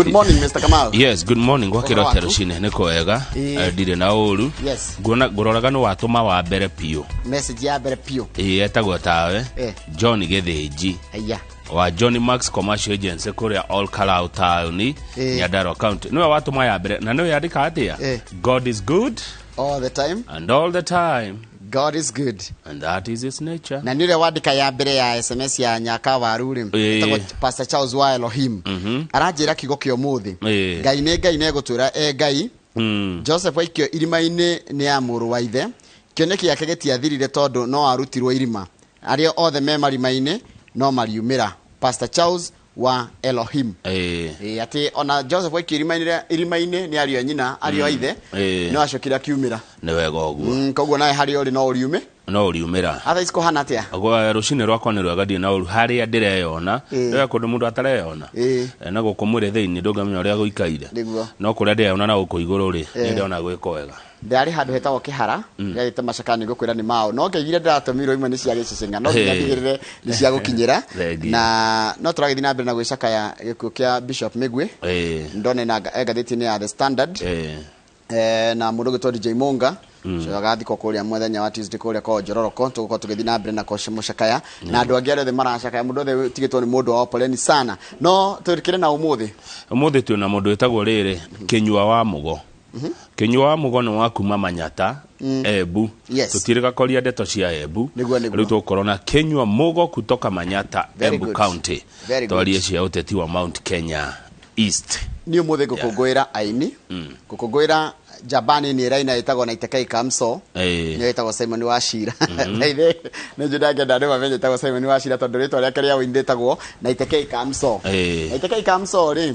Good morning, Mr. Kamau. Yes, good morning. Inooro Ruciini niko wega. Ndire na uru. Yes. Ngororaga no watuma wa mbere pio. Message ya mbere pio. Etagwo tawe. John Githinji. Aya. Wa John Max Commercial Agency kuria All Kalau Town, Nyandarua County. Niwe watuma ya mbere na niwe yandika atia. God is good all the time. And all the time. God is good. And that is his nature. Na niwe wandika ya mbere ya SMS ya nyaka waruri. Etagwo Pastor Charles wa Elohim. Aranjira kigo kyo muthi. Ngai ne gutura ngai. Joseph waikio irima-ini ni amuru wa ithe. Kioneki yake getiathirire tondu no arutirwo irima. Ario othe me marima-ini no mariumira. Pastor Charles wa Elohim. Ati ona Joseph waikio irima-ini ni ario nyina ario ithe no acokira kiumira. Ni wega uguo. Koguo nae hari ori no uriume. No uriumira. Atha isiko hana atia. Agwa rucini rwakwa ni rwega na uru haria ndireyona. Rwa kundu mundu atareyona. Na gukumure thiini ndugamenya uria guikaire. No kuria ndireyona na guku iguru ri ni ndona gwiko wega. Ndari handu hetagwo Kihara yarite macakani gukwira ni mao no ngeigire ndiratumiro imwe ni cia gicecenga no ngiathigirire ni cia gukinyira na no turagithi na mbere na gwicakaya gikuo kia Bishop Migwe ndone na gatheti-ini ya The Standard na mundu gitwa DJ Monga so agathiko kuria mwethenya wa Tuesday kuria ko Njororoko tuguko tugithi na mbere na ko mucakaya na andu angi othe maracakaya mundu othe tigitwo ni mundu wa opoleni sana no turikire na umuthi tu na mundu etagwo riri Kinyua wa Mugo. Kinyua wa Mugo no wakuma Manyata Embu. Tutirika koria ndeto cia Embu riu tukorona Kinyua Mugo kutoka Manyata Embu County twarie cia uteti wa Mount Kenya East ni umuthi gukungwira aini gukungwira Jabani ni raina itagwo na Itekai Kamso ni itagwo Simon Wachira na ithe ne judage ndade wamenye itagwo Simon Wachira tondu ritwa ria keria winde itagwo na Itekai Kamso Itekai Kamso ri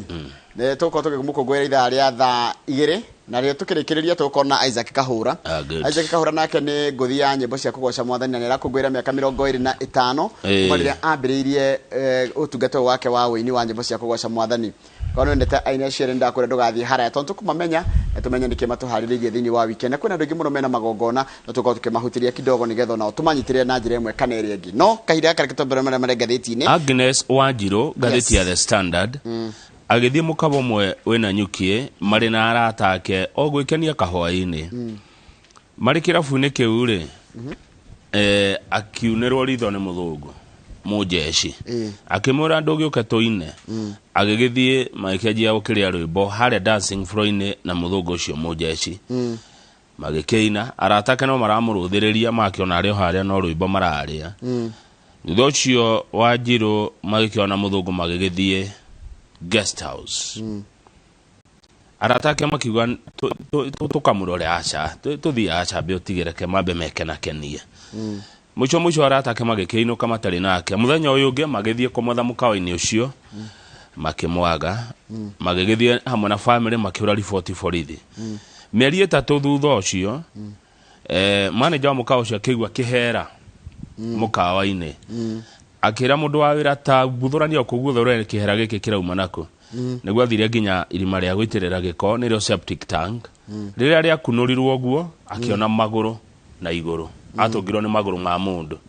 ne tuko tukimukungwira itha ria thaa 2 na rio tukirikiria tukona Isaac Kahura. Isaac Kahura nake ni nguthi ya nyimbo cia kugoca mwathani na nirakungwira miaka 25 kuma riria ambiriirie utungata wake wa wini wa nyimbo cia kugoca mwathani. Kono ndete aina chere ndakure ndugathi haraya tondu kumamenya tumenye niki matuhariririe thini wa weekend kwina ndugi muno mena magongona no tuko tukimahutiria kidogo nigetho na tumanyitire na njira imwe kana iri ingi no kahira kare kitombera mare gatheti-ini Agnes Wanjiru gatheti ya The Standard agithie mukabo mwe wena nyukie mari na arata ake ogwikenia kahwa-ini mari kirabu-ini kiu ri akiunerwo ritho ni muthungu mujeshi akimura ndugiuke tuine agigithie maikejia gukiria rwimbo haria dancing floor-ini na muthungu ucio mujeshi magikeina aratake no maramuruthiriria makiona ario haria no rwimbo mararia thutha ucio Wanjiru magikiona muthungu magigithie guest house aratake makiuga tukamurore acha tuthie acha be utigireke mabe mekena kenia mucho aratake magikeinuka matari nake muthenya uyu ungi magithie kumotha mukawa-ini ucio makimwaga magigithie hamwe na family makiura report borithi mieri 3 thutha ucio manager wa mukawa ucio akigwa kihera mukawa-ini akira mundu wa wira ta buthurania kuguthorere kihera giki kirauma nako niguo athire nginya irima ria gwitirira giko nirio septic tank riria ria kunurirwo guo akiona maguru na iguru atungirwo ni maguru ma mundu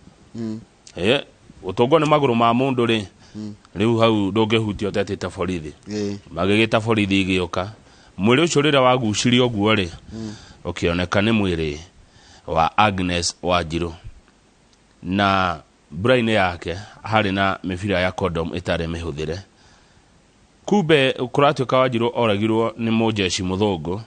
utungwo ni maguru ma mundu ri riu hau ndungihutio tetete borithi magigita borithi igioka mwiri ucio riria wagucirio guo ri ukioneka ni mwiri wa Agnes Wanjiru na brain yake hari na mibira ya condom itare mihuthire kube kuratuka Wanjiru oragirwo ni mujeshi muthungu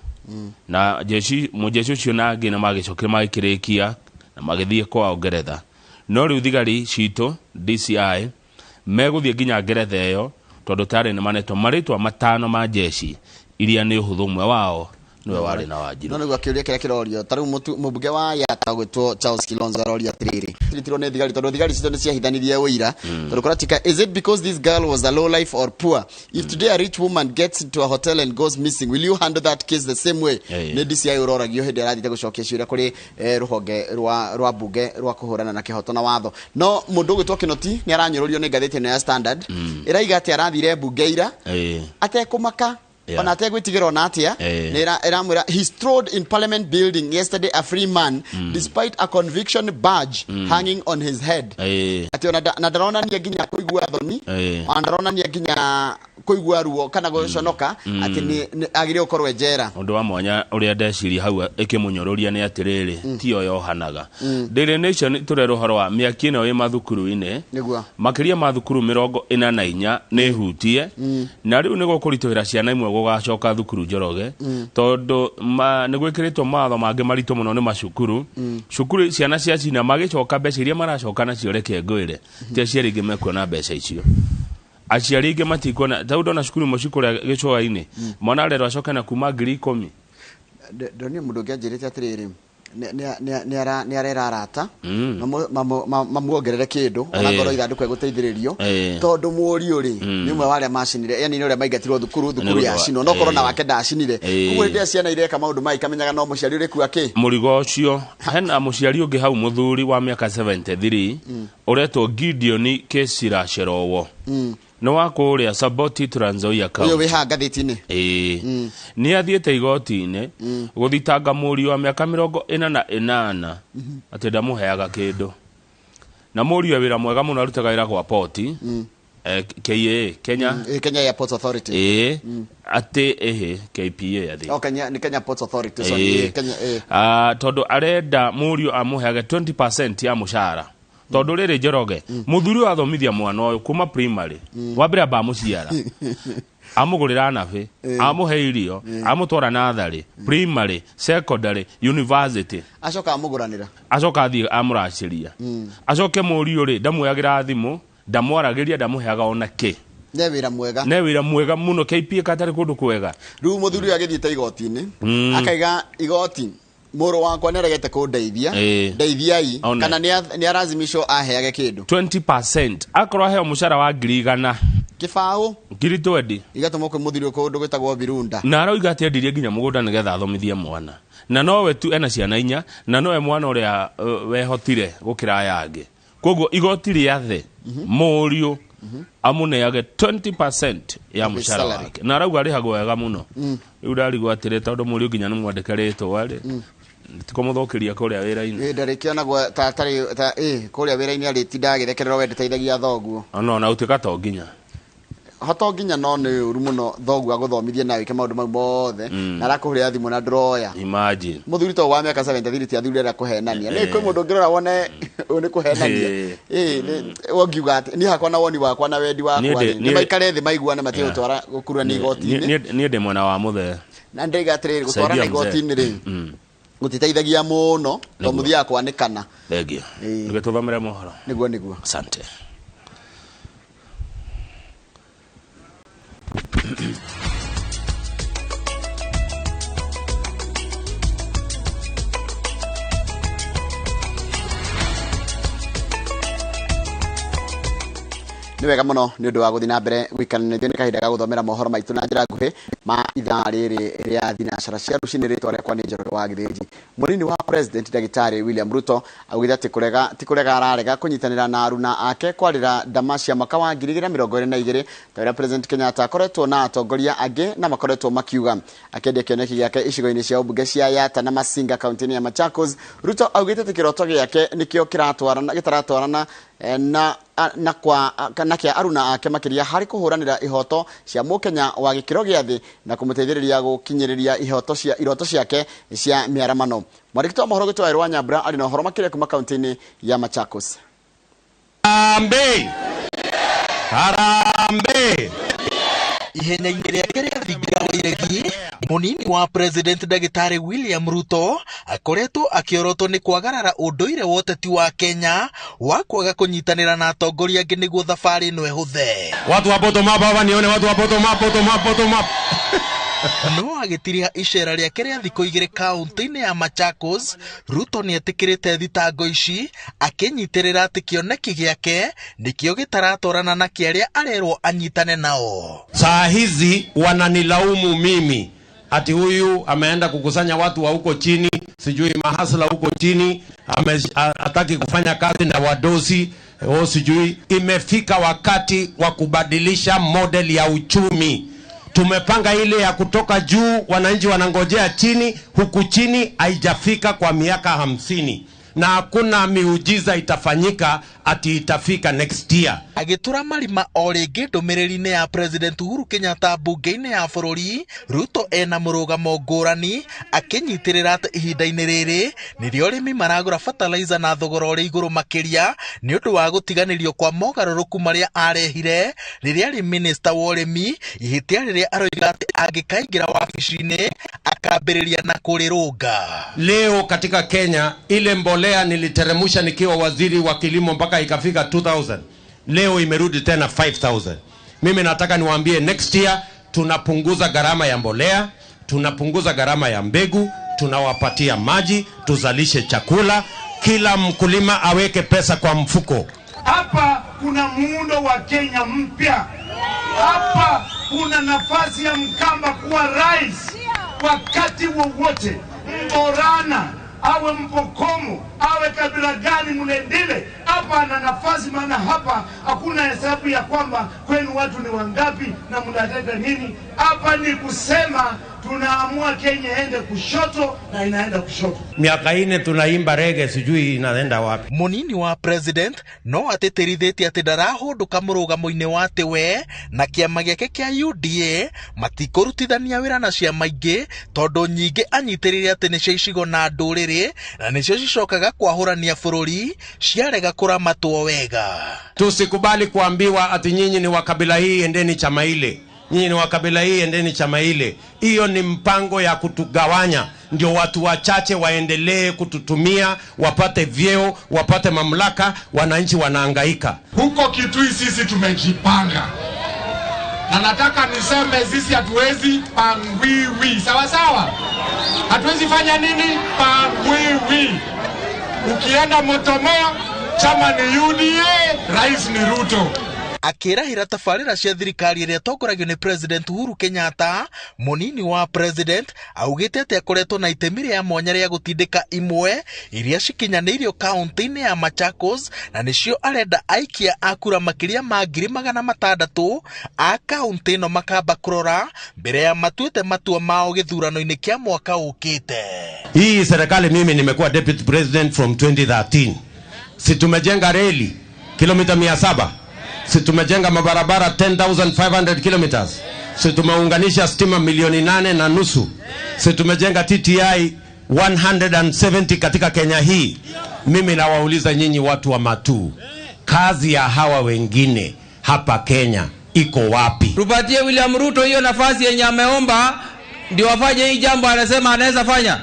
na mujeshi ucio nangi na magicokire magikirikia na magithie kwa Ngeretha no riu thigari citu DCI meguthie nginya Ngeretha iyo tondu tare ni manetwa maritwa matano ma jeshi iria ni uhuthumwe wao niwe wari na Wanjiru no gwakiuria kira kirorio taru mubunge wa Yata gwitwo Charles Kilonzo roria atiriri tritiro ne thigari tondu thigari cito ni ciahithanirie uira tondu kuratika is it because this girl was a low life or poor if today a rich woman gets into a hotel and goes missing will you handle that case the same way ne DCI uroragio hindi arathite gucokia ciuria kuri ruhonge rwa bunge rwa kuhurana na kihoto na watho no mundu gwitwo Kinoti ni aranyururio ni gatheti ya Standard iraiga ati arathire bunge ira atekumaka ona tegwitigiro na atia eramwira he strode in Parliament building yesterday a free man despite a conviction badge hanging on his head ati ona ndarona ni ginya kuigua thoni ndarona ni ginya kuigua ruo kana goconoka ati ni agire ukorwe jera undu wa mwanya uria ndeciria hau ikimunyororia ni atiriri tio yohanaga Daily Nation turero horo wa miaki ino ye mathukuru-ine makiria mathukuru 44 ni hutie na riu ni gukurituira ciana imwe gugacoka thukuru Njoroge tondu ni gwikiritwo matho mangi marito muno ni macukuru cukuru ciana cia cina magicoka mbeca iria maracoka nacio reke ngwire tia ciari ingi mekuona mbeca icio aciari ingi matikuona taudo na cukuru mucukuru gicoa-ini mwana rero acoka na kuma 10,000 ndoni mundu ngianjirite atiriri ni arera arata mamuongerere kindu ona ngoro ithanduku eguteithiririo tondu murio ri nimwe wale macinire yani ni ore maingatirwo thukuru ya cino no korona wake ndacinire kuo ndia ciana ireka maundu mai kamenyaga no muciari uri ku ake murigo ucio hena muciari ungi hau muthuri wa miaka 73 uretwo Gideon Kesira Sherowo no wako uria Saboti Trans Nzoia County uyo wiha ngathiti-ini ni athiete igoti-ini guthitanga murio wa miaka 48 ati ndamuheaga kindu na murio wira mwega muno arutaga wira kwa poti KA Kenya Airports Authority ati KPA athi ni Kenya Ports Authority so ni Kenya todo arenda murio amuheaga 20% ya mushara tondu riri Njoroge muthuri wa thomithia mwana uyu kuma primary wambira ba muciara amugurira nabe amuhe irio amutwara nathari primary secondary university acoka amuguranira acoka athi amuraciria acoke murio ri ndamuyagira thimu ndamwaragiria ndamuheaga ona ki ne wira mwega muno KP katari kundu kwega riu muthuri agithiite igoti-ini akaiga igoti moro wakwa neregete ko ndeithiai kana ni arazimisho aheage kindu 20% akoro he mushara wa 100 kibao 20 igatomo kwe muthiri ko ndu gwetagwo Birunda na aroiga ati endirie ginya mugunda nigetha athomithie mwana na nowe tu ena ciana inya na nowe mwana uria wehotire gukira yangi koguo igoti riathe murio amuneage 20% ya mushara wake na arauga rihagwo wega muno riu ndarigwo atire tondu murio ginya nimwandike ritwa ri tikomuthokiria kuria wira-ini ndarikiona gwa tatari kuria wira-ini ari tindagirekerero wende teithagia thoguo no na utika to ginya hoto ginya no ni uru muno thoguo aguthomithie na wike maundu mau mothe na arakuhuria thimu na droya imagine muthuri to wa miaka 73 ti athuri ara kuhenania ni kwi mundu ngirora wone ni kuhenania wogiuga ati ni hakwa na woni wakwa na wendi wakwa ni maikare thi maiguane matie gutwara gukurwa ni igoti-ini ni ndi mwena wa muthe na ndiga atiriri gutwara ni igoti-ini ri gutiteithagia muno to muthia kwanikana thegio ngetuthomere mohoro niguo asante ni wega muno ni undu wa guthi na mbere gwikananithio ni kahinda ga guthomera mohoro maitu na njira nguhi ma ithaa riri ria thinacara cia rucini ritwa riakwa ni Njoroge wa Githĩnji munini wa president Dagitari William Ruto augire ati kurega ararega kunyitanira na aruna ake kwarira ndama cia mwaka wa 2022 taria president Kenyatta akoretwo na atongoria angi na makoretwo makiuga akendia kioneki giake icigo-ini cia ubunge cia Yata na Masinga kaunti ya Machakos. Ruto augite ati kiroto giake nikio gitaratwarana na kwa kia aruna ake makiria hari kuhuranira ihoto cia mukenya wa gikiro gia thi na kumuteithiriria gukinyiriria iroto ciake cia miaramano. Mwarikito mohoro gitwa Erwa Nyambura ari na horo makiria kuma kaunti ya Machakos. Harambe ihenya-ini riake ria thingira wa iregi munini wa president Dagitari William Ruto akoretwo akiorotwo ni kwagarara unduire wa uteti wa Kenya wa kwaga kunyitanira na atongoria angi niguo thabari ino ehuthe. Watu wa bottom up hapa nione watu wa bottom up. No agitiria icera riake ria thikũ 2 kaunti-ini ya Machakos, Ruto ni etikirite thitango ici akinyitirira ati kioneki giake nikio gitaratwarana na kiaria arerwo anyitane nao. Saa hizi wananilaumu mimi ati huyu ameenda kukusanya watu wa huko chini, sijui mahasla huko chini, hataki kufanya kazi na wadosi sijui. Imefika wakati wa kubadilisha model ya uchumi. Tumepanga ile ya kutoka juu, wananchi wanangojea chini, huku chini haijafika kwa miaka 50. Na hakuna miujiza itafanyika ati itafika next year. Agitura marima orege ndumiriri-ini ya President Uhuru Kenyatta bunge-ini ya bururi, Ruto ena murugamo ngurani akinyitirira ati ihinda-ini riri nirio arimi maragura fertilizer na thogora uri iguru makiria ni undu wa gutiganirio kwa mogaruruku maria arehire riria ari minister wa urimi, ihitia riria aroiga ati angikaingira wabici-ini akambiriria na kurirunga. Leo katika Kenya ile mbolea niliteremusha nikiwa waziri wa kilimo mpaka ikafika 2000. Leo imerudi tena 5000. Mimi nataka niwaambie next year tunapunguza gharama ya mbolea, tunapunguza gharama ya mbegu, tunawapatia maji, tuzalishe chakula, kila mkulima aweke pesa kwa mfuko. Hapa kuna muundo wa Kenya mpya. Hapa kuna nafasi ya Mkamba kuwa rais wakati wowote. Mborana awe Mpokomo, awe kabila gani Mlendile, hapa ana nafasi, maana hapa hakuna hesabu ya kwamba kwenu watu ni wangapi na mnataka nini. Hapa ni kusema tunaamua Kenya ende kushoto na inaenda kushoto. Miaka 4 tunaimba rege, sijui inaenda wapi. Munini wa president no ateterithĩtie ati ndarahũndũka mũrũgamo-inĩ wake we na kĩama gĩake kĩa UDA matikũrutithania wĩra na ciama ingĩ tondũ nyingĩ anyitĩrĩire ati nĩcio icigo na ndũrĩrĩ na nĩcio cicokaga kwahũrania bũrũri ciarega kũramatwo wega. Tusikubali kuambiwa ati nyinyi ni wa kabila hii endeni chama ile, nyinyi ni wa kabila hii endeni chama ile. Hiyo ni mpango ya kutugawanya, ndio watu wachache waendelee kututumia, wapate vyeo, wapate mamlaka, wananchi wanahangaika. Huko Kitui sisi tumejipanga. Na nataka niseme sisi hatuwezi pangwiwi. Sawa sawa? Hatuwezi fanya nini? Pangwiwi. Ukienda Motomoa, chama ni UDA, rais ni Ruto. Akirahira tabarĩra cia thirikari ĩrĩa tongoragio nĩ President Uhuru Kenyatta, munini wa president augĩte atĩ akoretwo na itemi rĩa mwanya rĩa gũtindĩka imwe iria cikinyanĩirio kaunti-inĩ ya Machakos, na nĩcio arenda aikia a kura makĩria ma 600,000 a kaunti ĩno makamba kũrora mbere ya matuĩte matua mao gĩthurano-inĩ kĩa mwaka ũkĩte. Hii serikali mimi nimekuwa deputy president from 2013. Si tumejenga reli kilomita 700. Si tumejenga mabarabara 10,500 kilometers. Si tumeunganisha stima milioni 8.5. Si tumejenga TTI 170 katika Kenya hii. Mimi nawauliza nyinyi watu wa Matu, kazi ya hawa wengine hapa Kenya iko wapi? Tupatie William Ruto hiyo nafasi yenye ameomba ndio afanye hii jambo anasema anaweza fanya.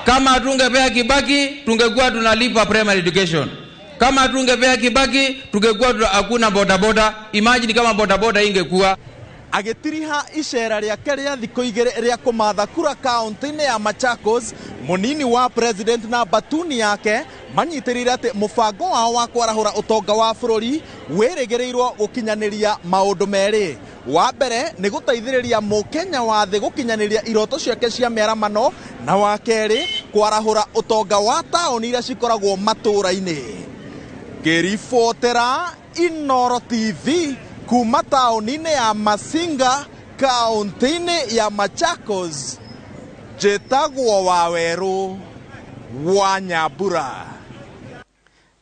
Kama tungepea Kibaki tungekuwa tunalipa primary education. Kama tungepea Kibaki tungekuwa hakuna bodaboda. Imagine kama bodaboda ingekuwa. Agitiriha icera rĩake rĩa thikũ igĩrĩ rĩa kũmatha kura kaunti-inĩ ya Machakos, munini wa president na batuni yake manyitĩrĩire atĩ mũbango wao wa kwarahũra ũtonga wa bũrũri wĩrĩgĩrĩirwo gũkinyanĩria maũndũ merĩ. Wa mbere nĩ gũteithĩrĩria mũkenya wa thĩ gũkinyanĩria iroto ciake cia mĩaramano, na wa kerĩ kwarahũra ũtonga wa taũni iria cikoragwo matũũra-inĩ. Ngĩribotera Inooro TV kuma taũni-inĩ ya Masinga kaunti-inĩ ya Machakos, njĩtagwo Waweru wa Nyambura.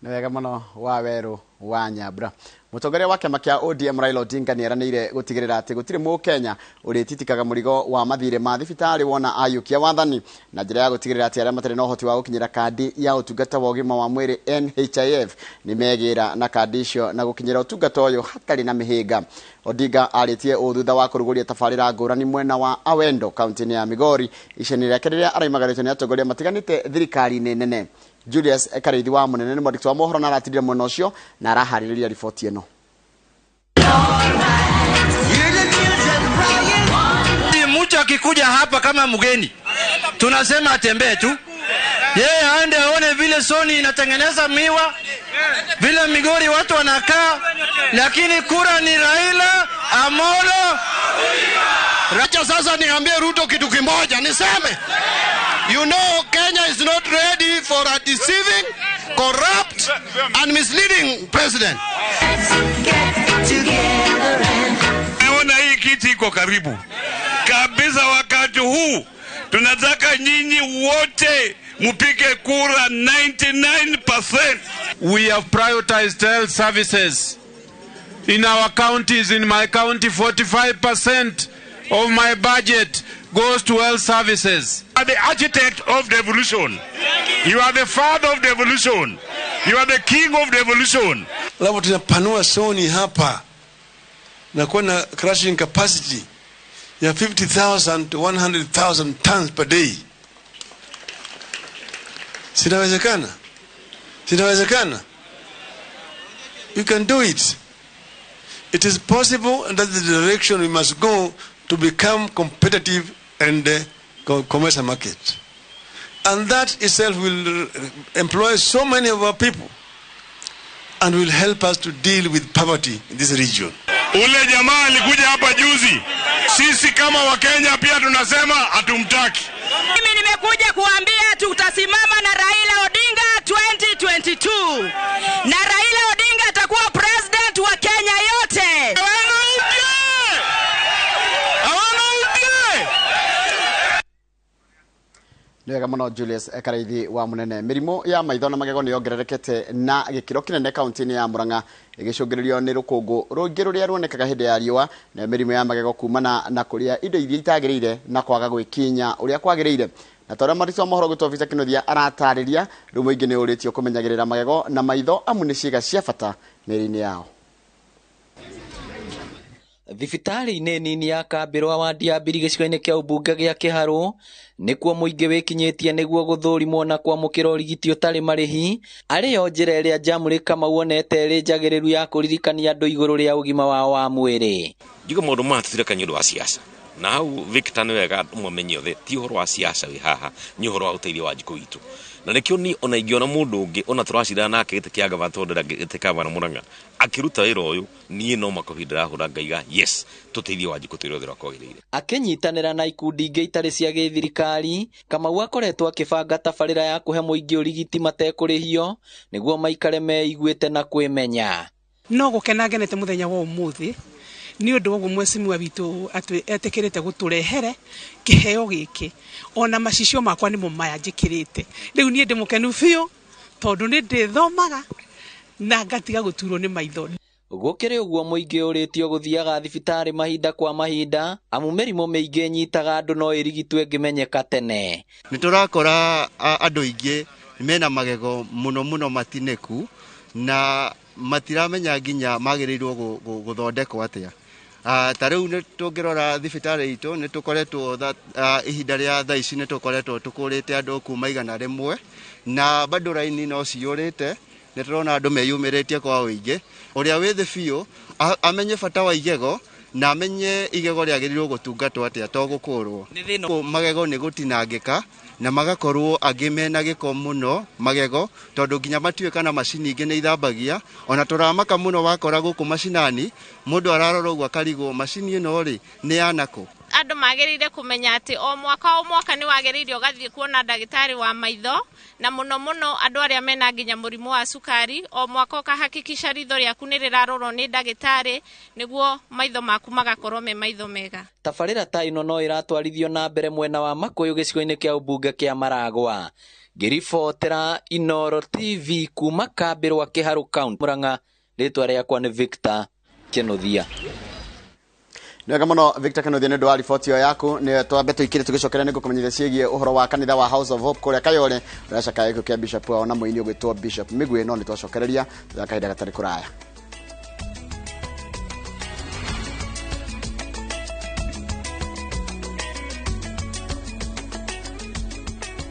Nĩ wega mũno Waweru wa Nyambura. Mũtongoria wa kĩama kĩa ODM Raila Odinga nĩeranĩire gũtigĩrĩra atĩ gũtirĩ mũkenya ũrĩtitikaga mũrigo wa mathirĩ ma thibitarĩ wona ayũkia wathani, na njĩra ya gũtigĩrĩra atĩ arĩa matarĩ na ũhoti wa gũkinyĩra kandi ya ũtungata wa ũgima wa mwĩrĩ NHIF nĩmegĩra na kandi icio na gũkinyĩra ũtungata ũyũ hatarĩ na mĩhĩnga. Odinga arĩtie thutha wa kũrugũria tabarĩra ngũrani mwena wa Awendo kaunti-inĩ ya Migori, iceni rĩake rĩrĩa araimagarĩtwo nĩ atongoria matiganĩte thirikari-inĩ nene. Julius Kareithi wa Munene nĩ mwandĩki wa mohoro na aratindire mwena ũcio na araharĩrĩria riboti ĩno. Mtu akikuja hapa kama mgeni tunasema atembee tu, yeye aende aone vile Soni inatengeneza miwa, vile Migori watu wanakaa, lakini kura ni Raila Amolo. Racha sasa niambie Ruto kitu kimoja, niseme you know Kenya is not ready for a deceiving, corrupt and misleading president. Naona hii kitu kiti iko karibu kabisa. Wakati huu tunataka nyinyi wote mupige kura 99%. We have prioritized health services in our counties. In my county, 45% of my budget goes to health services. You are the architect of the evolution. You are the father of the evolution. You are the king of the evolution. Leo tunapanua soni hapa na kuwa na crushing capacity ya 50,000 to 100,000 tons per day. Sinawezekana? Sinawezekana? You can do it. It is possible, and that's the direction we must go to become competitive in the commercial market. And that itself will employ so many of our people and will help us to deal with poverty in this region. Ule jamaa alikuja hapa juzi. Sisi kama Wakenya pia tunasema hatumtaki. Mimi nimekuja kuambia tutasimama na Raila Odinga 2022. Na Raila Odinga atakuwa president wa Kenya yote. Nĩwega mũno Julius Karaithi wa Munene. Mĩrimũ ya maitho na magego nĩ yongererekete na gĩkĩro kĩnene kaunti-inĩ ya Murang'a ĩgĩcũngĩrĩrio nĩ rũkũngũ rũingĩ rũrĩa ruonekaga hĩndĩ ya riũa, na mĩrimũ ya magego kumana na kũrĩa indo iria itagĩrĩire na kwaga gwĩkinya ũrĩa kwagĩrĩire. Na tondũ Marisa Mohoro gũtofisa Kĩnuthia aratarĩria rĩu mũingĩ nĩ ũrĩtio kũmenyagĩrĩra magego na maitho amu nĩ ciĩga cia bata mĩĩrĩ-inĩ yao. Thibitari-inĩ nini ya Kambĩrwa wa Ndiambiri gĩcigo-inĩ kĩa ũmbunge gĩa Kĩharũ nĩkuo mũingĩ wĩkinyĩtie nĩguo gũthũrimwo na kwamũkĩra ũrigiti ũtarĩ marĩhi, arĩyo njĩra ĩrĩa Jamũrĩ Kamau onete ĩrĩ njagĩrĩru ya kũririkania andũ igũrũ rĩa ũgima wao wa mwĩrĩ. Njuga maũndũ maya tũtirekania ũndũ wa siasa. Na hau Victor nĩ wega mũmenye othe ti ũhoro wa siasa wĩ haha, nĩ ũhoro wa ũteithio wa njiko witũ. Na nĩkĩo ni ona ingĩona mũndũ ũngĩ ona tũracindana nake gĩtĩ kĩa gavana tondũ gĩtĩ kĩa gavana Murang'a akĩruta wĩra ũyũ, niĩ no makohinda rahũra ngaiga yes tũteithio wa njiko twĩrwo thĩra kwagĩrĩire. Akĩnyitanĩra na ikundi ingĩ itarĩ cia gĩthirikari, Kamau akoretwo akĩbanga tabarĩra ya kũhe mũingĩ ũrigiti matekũrĩhio nĩguo maikare meiguĩte na kwĩmenya. No gũkena ngenete mũthenya wa ũmũthĩ ni ũndũ wa mwecimu witũ etĩkĩrĩte gũtũrehere kĩheo gĩkĩ, ona macicio makwa nĩmo maya njĩkĩrĩte. Rĩu niĩ ndĩmũkenu biũ tondũ nĩ ndĩthomaga na ngatiga gũturwo nĩ maitho. Gũkĩrĩ ũguo mũingĩ ũrĩtio gũthiaga thibitarĩ mahinda kwa mahinda amu mĩrimũ mĩingĩ nyitaga andũ no ĩrigitwe ngĩmenyeka tene. Nĩ tũrakora andũ aingĩ mena magego mũno matinĩku na matiramenya nginya magĩrĩirwo gũthondekwo atĩa. Ta rĩu nĩ tũngĩrora thibitarĩ itũ nĩ tũkoretwo ihinda rĩa thaa ici nĩ tũkoretwo tũkũrĩte andũ kuma 100 na bado raini no ciyũrĩte. Nĩ tũrona andũ meyumĩrĩtie kwa ũingĩ. Ũrĩa wĩ thĩ biũ amenye bata wa igego na amenye igego rĩagĩrĩirwo gũtungatwo atĩa to gũkũrwo. Magego nĩ gũtinangĩka na magakorwo angĩ mena gĩko mũno magego tondũ nginya matiũĩ kana macini ingĩ nĩ ithambagia. Ona tũramaka mũno wakora gũkũ macinani mũndũ ararora ũguo akarigwo macini ĩno rĩ nĩ yanakũ. Andũ magĩrĩire kũmenya atĩ o mwaka nĩ wagĩrĩire ũgathiĩ kuona ndagĩtarĩ wa maitho, na mũno andũ arĩa mena nginya mũrimũ wa cukari o mwaka ũkahakikisha ritho rĩaku nĩ rĩrarorwo nĩ ndagĩtarĩ nĩguo maitho maku magakorwo me maitho mega. Tabarĩra ta ĩno no ĩratwarithio na mbere mwena wa Makũyũ gĩcigo-inĩ kĩa ũmbunge kĩa Maragwa. Ngĩribotera Inooro TV kuma Kambĩrwa Kĩharũ County Murang'a, rĩtwa rĩakwa nĩ Victor Kĩnuthia. Nĩwega mũno Victor Kĩnuthia nĩ ũndũ wa riboti ĩyo yaku. Nĩ twambe tũikire tũgĩcokera nĩ gũkũmenyithia ciĩgiĩ ũhoro wa kanitha wa House of Hope kũrĩa Kayole ũracakaga gĩkuũ kĩa Bishop wao na mũini ũgwĩtwo Bishop Migwi, no nĩ twacokereria thutha wa kahinda gatarĩ kũraya.